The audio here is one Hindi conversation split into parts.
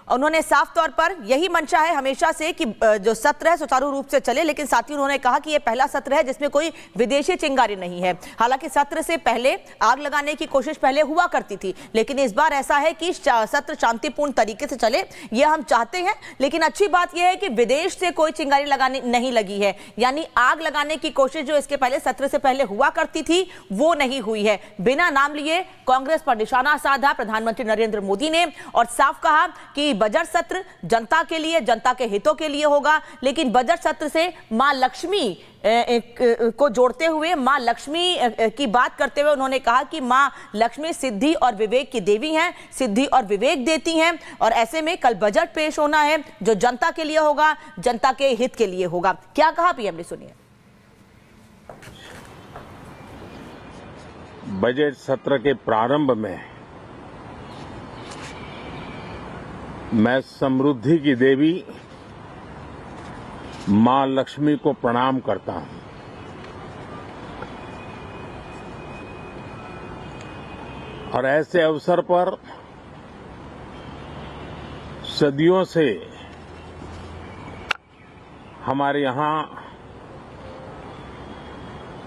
उन्होंने साफ तौर पर यही मंशा है हमेशा से कि जो सत्र है सुचारू रूप से चले, लेकिन साथ ही उन्होंने कहा कि यह पहला सत्र है जिसमें कोई विदेशी चिंगारी नहीं है। हालांकि सत्र से पहले आग लगाने की कोशिश पहले हुआ करती थी, लेकिन इस बार ऐसा है कि सत्र शांतिपूर्ण तरीके से चले, यह हम चाहते हैं। लेकिन अच्छी बात यह है कि विदेश से कोई चिंगारी लगाने नहीं लगी है, यानी आग लगाने की कोशिश जो इसके पहले सत्र से पहले हुआ करती थी वो नहीं हुई है। बिना नाम लिए कांग्रेस पर निशाना साधा प्रधानमंत्री नरेंद्र मोदी ने और साफ कहा कि बजट सत्र जनता के लिए, जनता के हितों के लिए होगा। लेकिन बजट सत्र से मां लक्ष्मी को जोड़ते हुए, मां लक्ष्मी की बात करते हुए उन्होंने कहा कि मां लक्ष्मी सिद्धि और विवेक की देवी हैं, सिद्धि और विवेक देती हैं, और ऐसे में कल बजट पेश होना है जो जनता के लिए होगा, जनता के हित के लिए होगा। क्या कहा पीएम ने, सुनिए। बजट सत्र के प्रारंभ में मैं समृद्धि की देवी मां लक्ष्मी को प्रणाम करता हूं। और ऐसे अवसर पर सदियों से हमारे यहां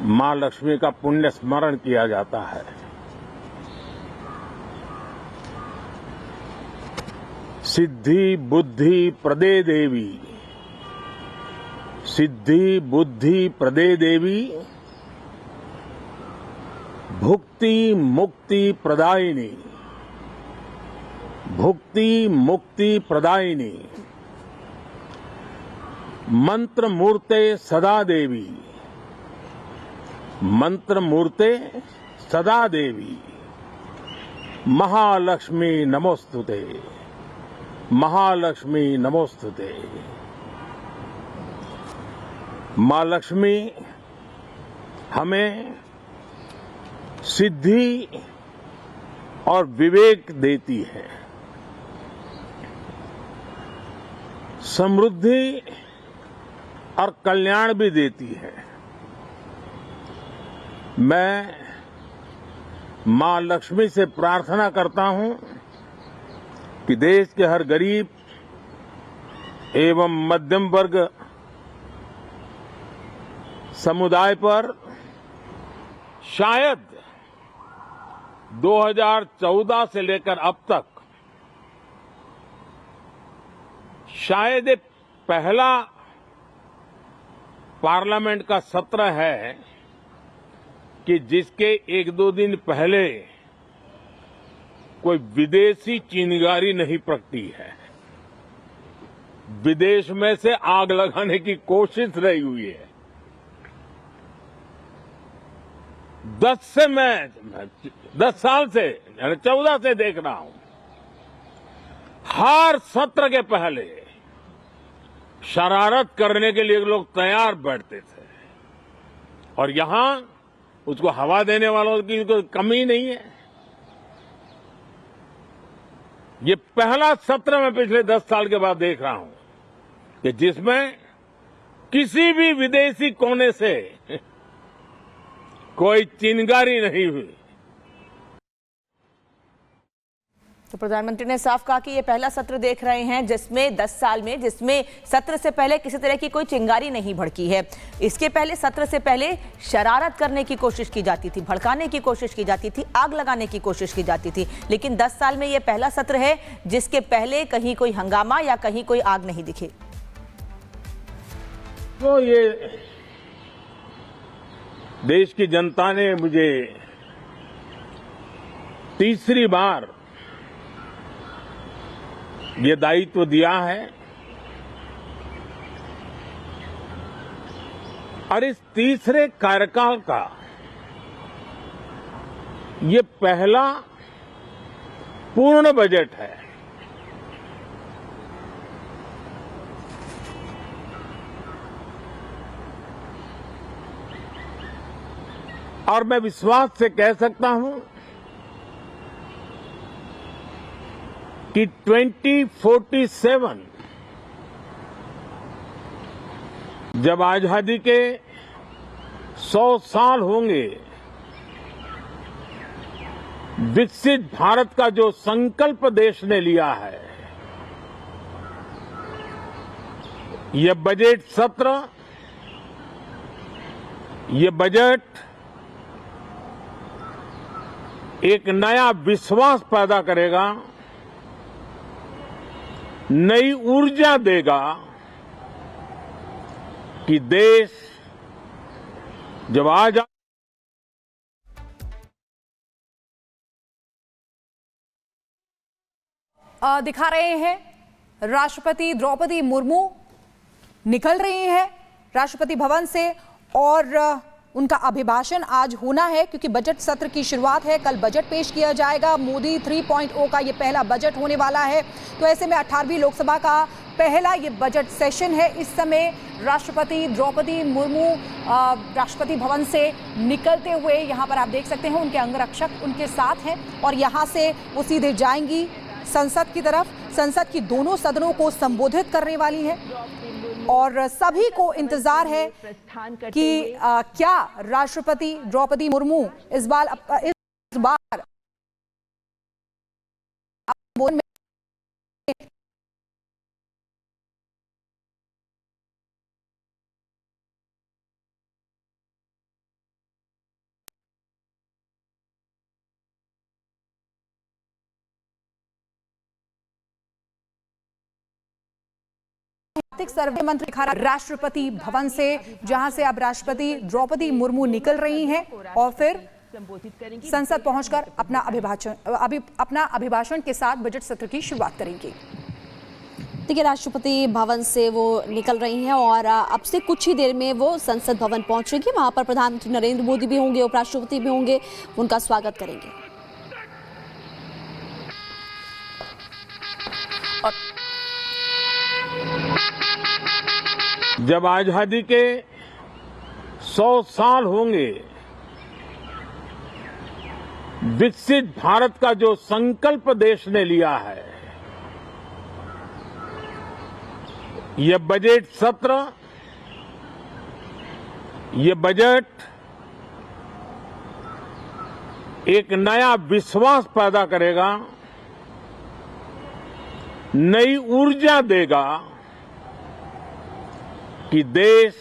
मां लक्ष्मी का पुण्य स्मरण किया जाता है। सिद्धि बुद्धि प्रदे देवी, सिद्धि बुद्धि प्रदे देवी, भुक्ति मुक्ति प्रदायिनी, भुक्ति मुक्ति प्रदायिनी, मंत्र मूर्ते सदा देवी, मंत्र मूर्ते सदा देवी, महालक्ष्मी नमोस्तुते, महालक्ष्मी नमोस्तुते। मां लक्ष्मी हमें सिद्धि और विवेक देती है, समृद्धि और कल्याण भी देती है। मैं मां लक्ष्मी से प्रार्थना करता हूं कि देश के हर गरीब एवं मध्यम वर्ग समुदाय पर शायद 2014 से लेकर अब तक शायद ये पहला पार्लियामेंट का सत्र है कि जिसके एक दो दिन पहले कोई विदेशी चिंगारी नहीं प्रगटी है। विदेश में से आग लगाने की कोशिश रही हुई है। 10 साल से 14 से देख रहा हूं, हर सत्र के पहले शरारत करने के लिए लोग तैयार बैठते थे, और यहां उसको हवा देने वालों की कोई कमी नहीं है। ये पहला सत्र मैं पिछले 10 साल के बाद देख रहा हूं कि जिसमें किसी भी विदेशी कोने से कोई चिंगारी नहीं हुई। तो प्रधानमंत्री ने साफ कहा कि ये पहला सत्र देख रहे हैं जिसमें 10 साल में, जिसमें सत्र से पहले किसी तरह की कोई चिंगारी नहीं भड़की है। इसके पहले सत्र से पहले शरारत करने की कोशिश की जाती थी, भड़काने की कोशिश की जाती थी, आग लगाने की कोशिश की जाती थी। लेकिन 10 साल में ये पहला सत्र है जिसके पहले कहीं कोई हंगामा या कहीं कोई आग नहीं दिखी। तो ये देश की जनता ने मुझे तीसरी बार ये दायित्व दिया है, और इस तीसरे कार्यकाल का ये पहला पूर्ण बजट है। और मैं विश्वास से कह सकता हूं कि 2047 जब आजादी के 100 साल होंगे, विकसित भारत का जो संकल्प देश ने लिया है, ये बजट सत्र, ये बजट एक नया विश्वास पैदा करेगा, नई ऊर्जा देगा कि देश जब आज दिखा रहे हैं राष्ट्रपति द्रौपदी मुर्मू निकल रही हैं राष्ट्रपति भवन से और उनका अभिभाषण आज होना है क्योंकि बजट सत्र की शुरुआत है। कल बजट पेश किया जाएगा। मोदी 3.0 का ये पहला बजट होने वाला है। तो ऐसे में 18वीं लोकसभा का पहला ये बजट सेशन है। इस समय राष्ट्रपति द्रौपदी मुर्मू राष्ट्रपति भवन से निकलते हुए यहाँ पर आप देख सकते हैं उनके अंगरक्षक उनके साथ हैं और यहाँ से वो सीधे जाएंगी संसद की तरफ। संसद की दोनों सदनों को संबोधित करने वाली है और सभी को इंतजार है कि क्या राष्ट्रपति द्रौपदी मुर्मू इस बार आर्थिक सर्वे मंत्री खारा राष्ट्रपति भवन से, जहां से अब राष्ट्रपति द्रौपदी मुर्मू निकल रही हैं और फिर संसद पहुंचकर अपना अभिभाषण के साथ बजट सत्र की शुरुआत करेंगी। देखिए, राष्ट्रपति भवन से वो निकल रही हैं और अब से कुछ ही देर में वो संसद भवन पहुंचेंगी। वहां पर प्रधानमंत्री नरेंद्र मोदी भी होंगे, उपराष्ट्रपति भी होंगे, उनका स्वागत करेंगे। जब आजादी के 100 साल होंगे, विकसित भारत का जो संकल्प देश ने लिया है, ये बजट सत्र, ये बजट एक नया विश्वास पैदा करेगा, नई ऊर्जा देगा कि देश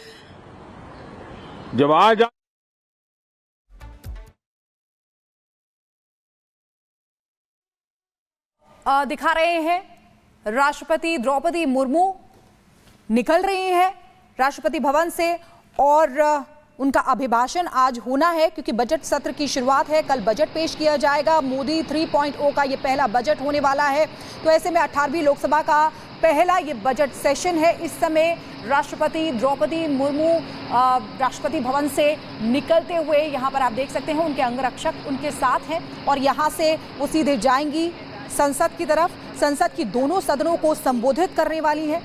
जब आज दिखा रहे हैं राष्ट्रपति द्रौपदी मुर्मू निकल रही हैं राष्ट्रपति भवन से और उनका अभिभाषण आज होना है क्योंकि बजट सत्र की शुरुआत है। कल बजट पेश किया जाएगा। मोदी 3.0 का ये पहला बजट होने वाला है। तो ऐसे में 18वीं लोकसभा का पहला ये बजट सेशन है। इस समय राष्ट्रपति द्रौपदी मुर्मू राष्ट्रपति भवन से निकलते हुए यहाँ पर आप देख सकते हैं उनके अंगरक्षक उनके साथ हैं और यहाँ से वो सीधे जाएंगी संसद की तरफ। संसद की दोनों सदनों को संबोधित करने वाली है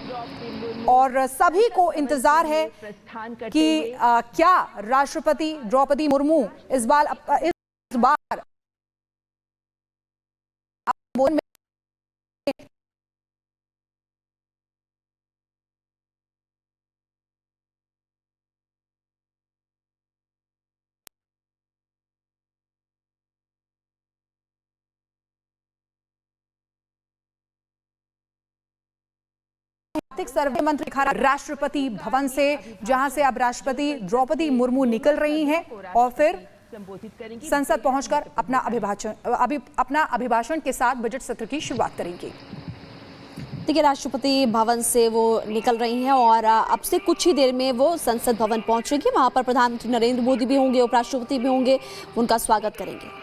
और सभी को इंतजार है कि क्या राष्ट्रपति द्रौपदी मुर्मू इस बार आर्थिक सर्वे मंत्री खारा राष्ट्रपति भवन से, जहां से अब राष्ट्रपति द्रौपदी मुर्मू निकल रही हैं और फिर संसद पहुंचकर अपना अभिभाषण के साथ बजट सत्र की शुरुआत करेंगी। देखिए, राष्ट्रपति भवन से वो निकल रही हैं और अब से कुछ ही देर में वो संसद भवन पहुंचेंगी। वहां पर प्रधानमंत्री नरेंद्र मोदी भी होंगे, उपराष्ट्रपति भी होंगे, उनका स्वागत करेंगे।